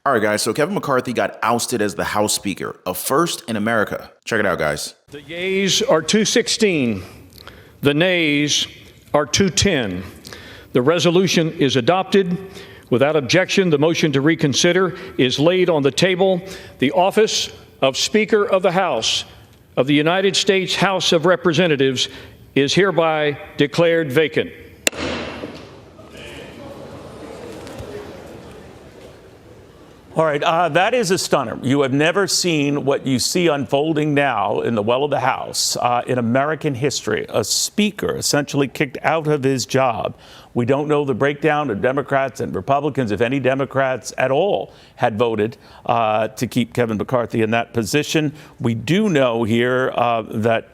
All right, guys, so Kevin McCarthy got ousted as the House Speaker, a first in America. Check it out, guys. The yeas are 216. The nays are 210. The resolution is adopted. Without objection, the motion to reconsider is laid on the table. The office of Speaker of the House of the United States House of Representatives is hereby declared vacant. All right, that is a stunner. You have never seen what you see unfolding now in the well of the House in American history. A speaker essentially kicked out of his job. We don't know the breakdown of Democrats and Republicans, if any Democrats at all had voted to keep Kevin McCarthy in that position. We do know here that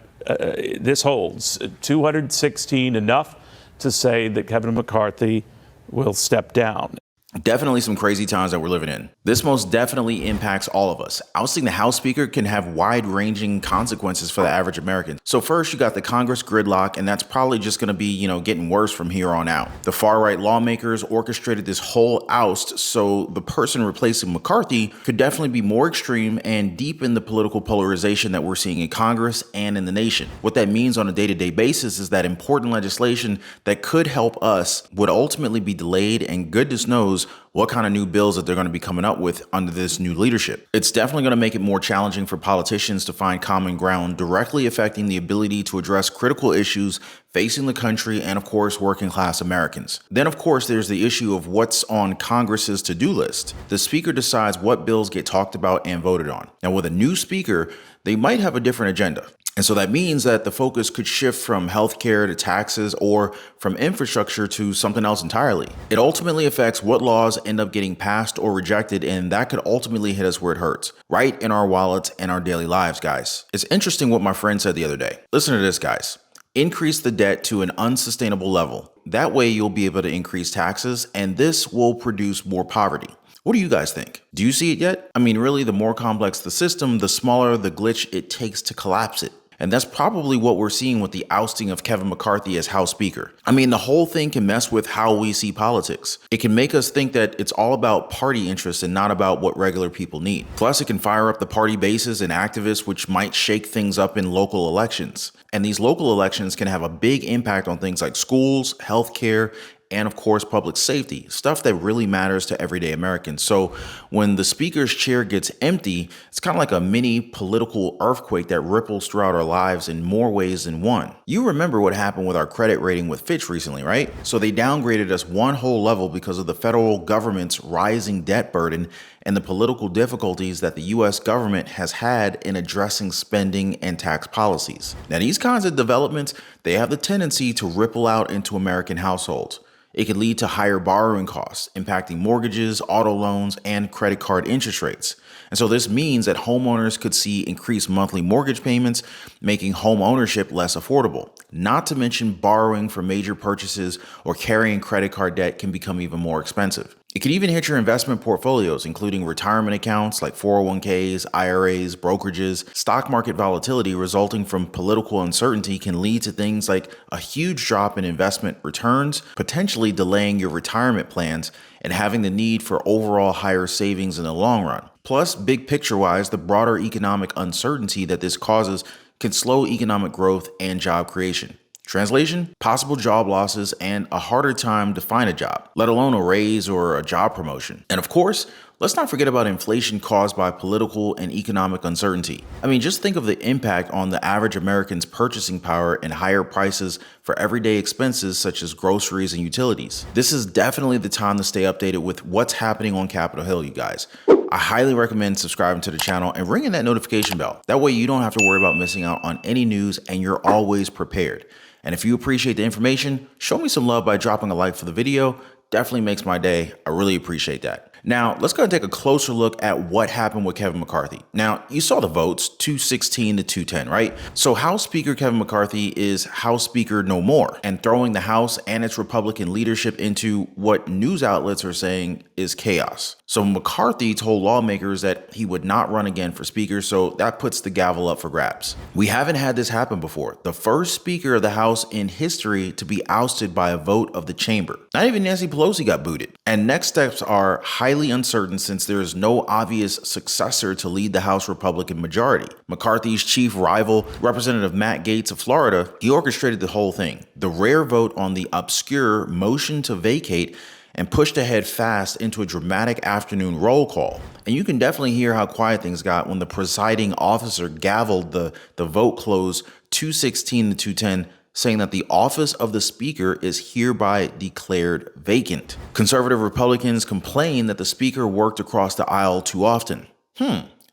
this holds 216 enough to say that Kevin McCarthy will step down. Definitely some crazy times that we're living in. This most definitely impacts all of us. Ousting the House Speaker can have wide-ranging consequences for the average American. So first, you got the Congress gridlock, and that's probably just going to be, getting worse from here on out. The far-right lawmakers orchestrated this whole oust, so the person replacing McCarthy could definitely be more extreme and deepen the political polarization that we're seeing in Congress and in the nation. What that means on a day-to-day basis is that important legislation that could help us would ultimately be delayed, and goodness knows what kind of new bills that they're going to be coming up with under this new leadership. It's definitely going to make it more challenging for politicians to find common ground, directly affecting the ability to address critical issues facing the country and, of course, working class Americans. Then, of course, there's the issue of what's on Congress's to-do list. The speaker decides what bills get talked about and voted on. Now, with a new speaker, they might have a different agenda. And so that means that the focus could shift from healthcare to taxes or from infrastructure to something else entirely. It ultimately affects what laws end up getting passed or rejected, and that could ultimately hit us where it hurts, right in our wallets and our daily lives, guys. It's interesting what my friend said the other day. Listen to this, guys. Increase the debt to an unsustainable level. That way you'll be able to increase taxes, and this will produce more poverty. What do you guys think? Do you see it yet? I mean, really, the more complex the system, the smaller the glitch it takes to collapse it. And that's probably what we're seeing with the ousting of Kevin McCarthy as House Speaker. I mean, the whole thing can mess with how we see politics. It can make us think that it's all about party interests and not about what regular people need. Plus, it can fire up the party bases and activists, which might shake things up in local elections. And these local elections can have a big impact on things like schools, healthcare, and of course, public safety, stuff that really matters to everyday Americans. So when the speaker's chair gets empty, it's kind of like a mini political earthquake that ripples throughout our lives in more ways than one. You remember what happened with our credit rating with Fitch recently, right? So they downgraded us one whole level because of the federal government's rising debt burden and the political difficulties that the U.S. government has had in addressing spending and tax policies. Now, these kinds of developments, they have the tendency to ripple out into American households. It could lead to higher borrowing costs, impacting mortgages, auto loans, and credit card interest rates. And so this means that homeowners could see increased monthly mortgage payments, making home ownership less affordable. Not to mention borrowing for major purchases or carrying credit card debt can become even more expensive. It could even hit your investment portfolios, including retirement accounts like 401ks, IRAs, brokerages. Stock market volatility resulting from political uncertainty can lead to things like a huge drop in investment returns, potentially delaying your retirement plans and having the need for overall higher savings in the long run. Plus, big picture-wise, the broader economic uncertainty that this causes can slow economic growth and job creation. Translation, possible job losses and a harder time to find a job, let alone a raise or a job promotion. And of course, let's not forget about inflation caused by political and economic uncertainty. I mean, just think of the impact on the average American's purchasing power and higher prices for everyday expenses such as groceries and utilities. This is definitely the time to stay updated with what's happening on Capitol Hill, you guys. I highly recommend subscribing to the channel and ringing that notification bell. That way you don't have to worry about missing out on any news and you're always prepared. And if you appreciate the information, show me some love by dropping a like for the video. Definitely makes my day. I really appreciate that. Now, let's go and take a closer look at what happened with Kevin McCarthy. Now, you saw the votes, 216 to 210, right? So House Speaker Kevin McCarthy is House Speaker no more and throwing the House and its Republican leadership into what news outlets are saying is chaos. So McCarthy told lawmakers that he would not run again for Speaker, so that puts the gavel up for grabs. We haven't had this happen before. The first Speaker of the House in history to be ousted by a vote of the chamber. Not even Nancy Pelosi got booted. And next steps are highly uncertain since there is no obvious successor to lead the House Republican majority. McCarthy's chief rival, Representative Matt Gaetz of Florida, he orchestrated the whole thing. The rare vote on the obscure motion to vacate and pushed ahead fast into a dramatic afternoon roll call. And you can definitely hear how quiet things got when the presiding officer gavelled the vote close 216 to 210, saying that the office of the Speaker is hereby declared vacant. Conservative Republicans complain that the Speaker worked across the aisle too often.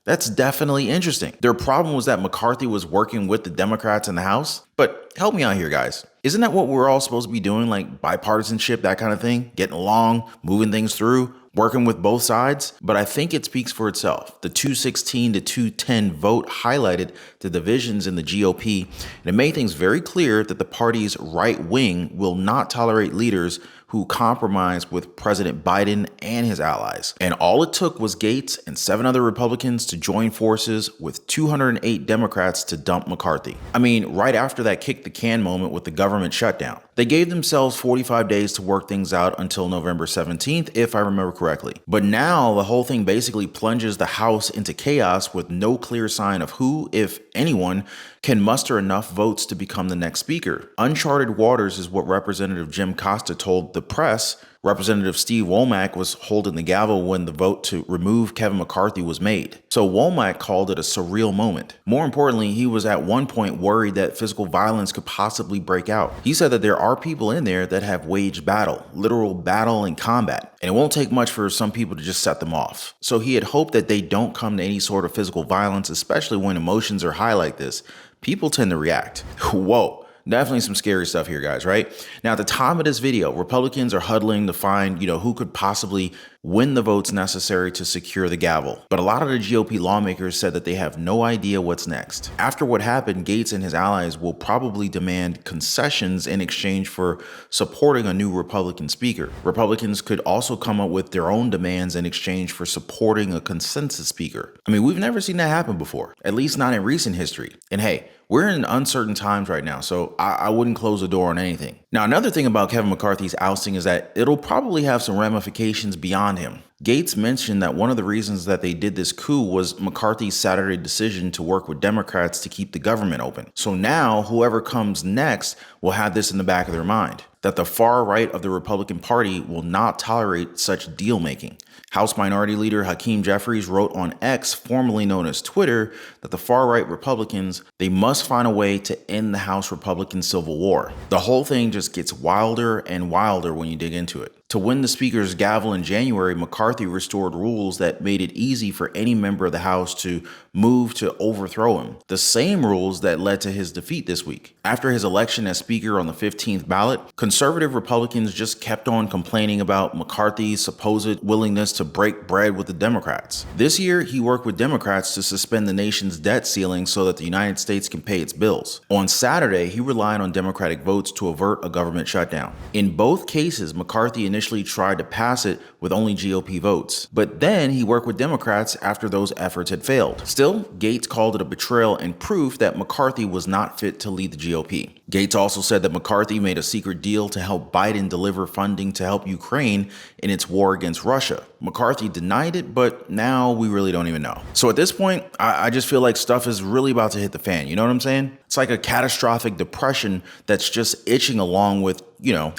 That's definitely interesting. Their problem was that McCarthy was working with the Democrats in the House. But help me out here, guys. Isn't that what we're all supposed to be doing? Like bipartisanship, that kind of thing? Getting along, moving things through, working with both sides? But I think it speaks for itself. The 216 to 210 vote highlighted the divisions in the GOP, and it made things very clear that the party's right wing will not tolerate leaders who compromised with President Biden and his allies. And all it took was Gaetz and 7 other Republicans to join forces with 208 Democrats to dump McCarthy. I mean, right after that kick the can moment with the government shutdown. They gave themselves 45 days to work things out until November 17th, if I remember correctly. But now the whole thing basically plunges the House into chaos with no clear sign of who, if anyone, can muster enough votes to become the next speaker. Uncharted waters is what Representative Jim Costa told the press. Representative Steve Womack was holding the gavel when the vote to remove Kevin McCarthy was made. So Womack called it a surreal moment. More importantly, he was at one point worried that physical violence could possibly break out. He said that there are people in there that have waged battle, literal battle and combat, and it won't take much for some people to just set them off. So he had hoped that they don't come to any sort of physical violence, especially when emotions are high like this. People tend to react. Whoa. Definitely some scary stuff here, guys, right? Now, at the time of this video, Republicans are huddling to find, who could possibly win the votes necessary to secure the gavel. But a lot of the GOP lawmakers said that they have no idea what's next. After what happened, Gaetz and his allies will probably demand concessions in exchange for supporting a new Republican speaker. Republicans could also come up with their own demands in exchange for supporting a consensus speaker. I mean, we've never seen that happen before, at least not in recent history. And hey, we're in uncertain times right now, so I wouldn't close the door on anything. Now, another thing about Kevin McCarthy's ousting is that it'll probably have some ramifications beyond him. Gaetz mentioned that one of the reasons that they did this coup was McCarthy's Saturday decision to work with Democrats to keep the government open. So now whoever comes next will have this in the back of their mind, that the far right of the Republican Party will not tolerate such deal-making. House Minority Leader Hakeem Jeffries wrote on X, formerly known as Twitter, that the far-right Republicans, they must find a way to end the House Republican Civil War. The whole thing just gets wilder and wilder when you dig into it. To win the Speaker's gavel in January, McCarthy restored rules that made it easy for any member of the House to move to overthrow him. The same rules that led to his defeat this week. After his election as Speaker on the 15th ballot, conservative Republicans just kept on complaining about McCarthy's supposed willingness to break bread with the Democrats. This year, he worked with Democrats to suspend the nation's debt ceiling so that the United States can pay its bills. On Saturday, he relied on Democratic votes to avert a government shutdown. In both cases, McCarthy initially tried to pass it with only GOP votes, but then he worked with Democrats after those efforts had failed. Still, Gaetz called it a betrayal and proof that McCarthy was not fit to lead the GOP. Gaetz also said that McCarthy made a secret deal to help Biden deliver funding to help Ukraine in its war against Russia. McCarthy denied it, but now we really don't even know. So at this point, I just feel like stuff is really about to hit the fan. You know what I'm saying? It's like a catastrophic depression that's just itching along with,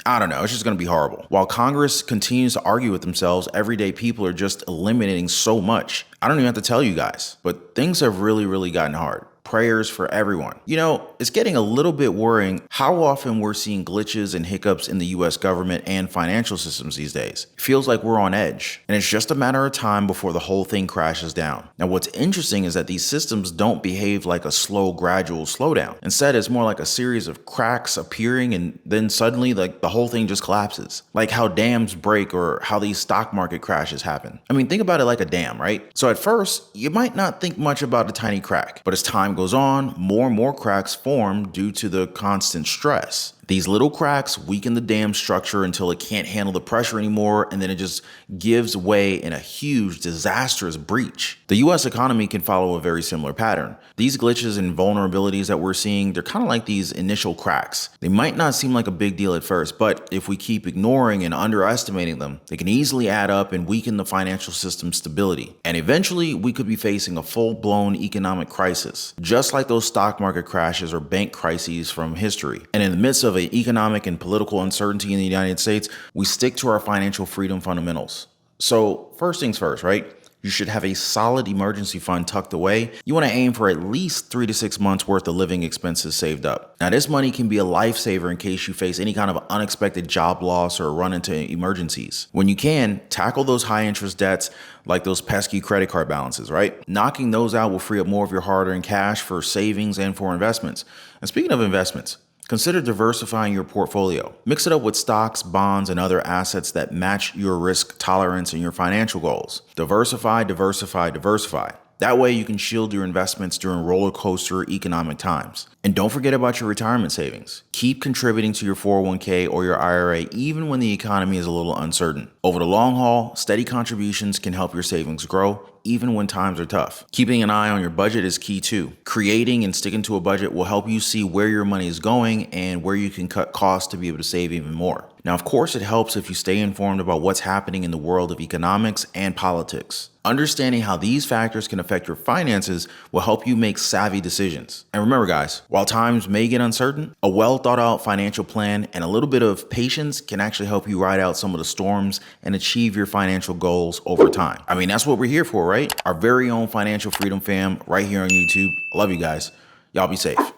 I don't know, it's just going to be horrible. While Congress continues to argue with themselves, everyday people are just eliminating so much. I don't even have to tell you guys, but things have really gotten hard. Prayers for everyone. It's getting a little bit worrying how often we're seeing glitches and hiccups in the US government and financial systems these days. It feels like we're on edge, and it's just a matter of time before the whole thing crashes down. Now, what's interesting is that these systems don't behave like a slow, gradual slowdown. Instead, it's more like a series of cracks appearing, and then suddenly, the whole thing just collapses. Like how dams break or how these stock market crashes happen. I mean, think about it like a dam, right? So at first, you might not think much about a tiny crack, but as time goes on, more and more cracks form formed due to the constant stress. These little cracks weaken the dam structure until it can't handle the pressure anymore, and then it just gives way in a huge, disastrous breach. The US economy can follow a very similar pattern. These glitches and vulnerabilities that we're seeing, they're kind of like these initial cracks. They might not seem like a big deal at first, but if we keep ignoring and underestimating them, they can easily add up and weaken the financial system's stability. And eventually, we could be facing a full-blown economic crisis, just like those stock market crashes or bank crises from history. And in the midst of economic and political uncertainty in the United States, we stick to our financial freedom fundamentals. So first things first, right? You should have a solid emergency fund tucked away. You want to aim for at least 3 to 6 months worth of living expenses saved up. Now, this money can be a lifesaver in case you face any kind of unexpected job loss or run into emergencies. When you can, tackle those high interest debts like those pesky credit card balances, right? Knocking those out will free up more of your hard-earned cash for savings and for investments. And speaking of investments, consider diversifying your portfolio. Mix it up with stocks, bonds, and other assets that match your risk tolerance and your financial goals. Diversify, diversify, diversify. That way you can shield your investments during roller coaster economic times. And don't forget about your retirement savings. Keep contributing to your 401k or your IRA even when the economy is a little uncertain. Over the long haul, steady contributions can help your savings grow even when times are tough. Keeping an eye on your budget is key too. Creating and sticking to a budget will help you see where your money is going and where you can cut costs to be able to save even more. Now, of course, it helps if you stay informed about what's happening in the world of economics and politics. Understanding how these factors can affect your finances will help you make savvy decisions. And remember, guys, while times may get uncertain, a well thought out financial plan and a little bit of patience can actually help you ride out some of the storms and achieve your financial goals over time. I mean, that's what we're here for, right? Our very own financial freedom fam right here on YouTube. I love you guys. Y'all be safe.